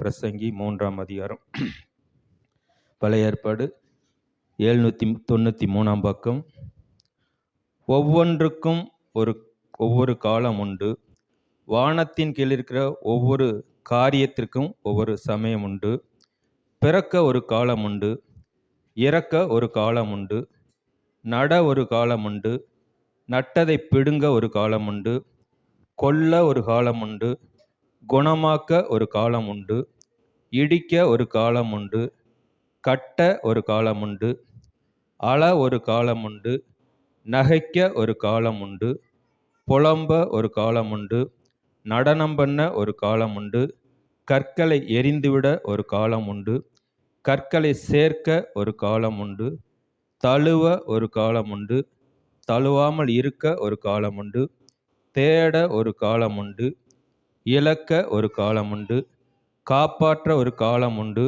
பிரசங்கி 3ஆம் அதிகாரம். பழைய ஏற்பாடு 793ஆம் பக்கம். ஒவ்வொன்றுக்கும் ஒவ்வொரு காலம் உண்டு. வானத்தின் கீழ் இருக்கிற ஒவ்வொரு காரியத்திற்கும் ஒவ்வொரு சமயம் உண்டு. பிறக்க ஒரு காலம் உண்டு, இறக்க ஒரு காலம் உண்டு, நட ஒரு காலம் உண்டு, நட்டதை பிடுங்க ஒரு காலம் உண்டு, கொல்ல ஒரு காலம் உண்டு, குணமாக்க ஒரு காலம் உண்டு, இடிக்க ஒரு காலம் உண்டு, கட்ட ஒரு காலம் உண்டு, அள ஒரு காலம் உண்டு, நகைக்க ஒரு காலம் உண்டு, புலம்ப ஒரு காலம் உண்டு, நடனம் பண்ண ஒரு காலம் உண்டு, கற்களை எரிந்துவிட ஒரு காலம் உண்டு, கற்களை சேர்க்க ஒரு காலம் உண்டு, தழுவ ஒரு காலம் உண்டு, தழுவாமல் இருக்க ஒரு காலம் உண்டு, தேட ஒரு காலம் உண்டு, இழக்க ஒரு காலம் உண்டு, காப்பாற்ற ஒரு காலம் உண்டு,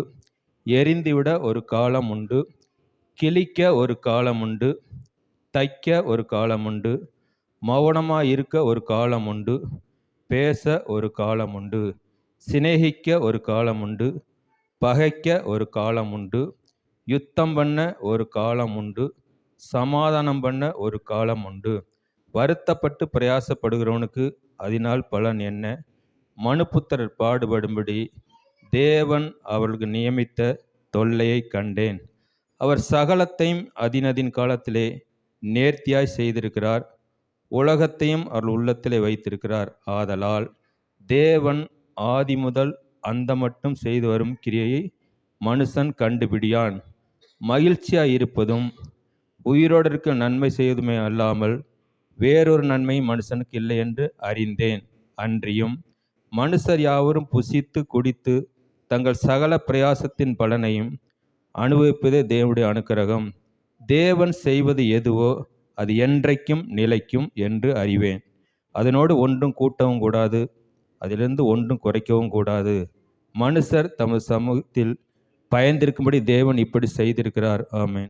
எரிந்துவிட ஒரு காலம் உண்டு, கிழிக்க ஒரு காலம் உண்டு, தைக்க ஒரு காலம் உண்டு, மௌனமாக இருக்க ஒரு காலம் உண்டு, பேச ஒரு காலம் உண்டு, சிநேகிக்க ஒரு காலம் உண்டு, பகைக்க ஒரு காலம் உண்டு, யுத்தம் பண்ண ஒரு காலம் உண்டு, சமாதானம் பண்ண ஒரு காலம் உண்டு. வருத்தப்பட்டு பிரயாசப்படுகிறவனுக்கு அதனால் பலன் என்ன? மனுபுத்திரர் பாடுபடும்படி தேவன் அவர்களுக்கு நியமித்த தொல்லையை கண்டேன். அவர் சகலத்தையும் அதினதின் காலத்திலே நேர்த்தியாய் செய்திருக்கிறார். உலகத்தையும் அவர்கள் உள்ளத்திலே வைத்திருக்கிறார். ஆதலால் தேவன் ஆதி முதல் அந்த மட்டும் செய்து வரும் கிரியையை மனுஷன் கண்டுபிடியான். மகிழ்ச்சியாய் இருப்பதும் உயிரோடு இருக்க நன்மை செய்வதுமே அல்லாமல் வேறொரு நன்மை மனுஷனுக்கு இல்லை என்று அறிந்தேன். அன்றியும் மனுஷர் யாவரும் புசித்து குடித்து தங்கள் சகல பிரயாசத்தின் பலனையும் அனுபவிப்பதே தேவனுடைய அனுக்கிரகம். தேவன் செய்வது எதுவோ அது என்றைக்கும் நிலைக்கும் என்று அறிவேன். அதனோடு ஒன்றும் கூட்டவும் கூடாது, அதிலிருந்து ஒன்றும் குறைக்கவும் கூடாது. மனுஷர் தமது சமூகத்தில் பயந்திருக்கும்படி தேவன் இப்படி செய்திருக்கிறார். ஆமென்.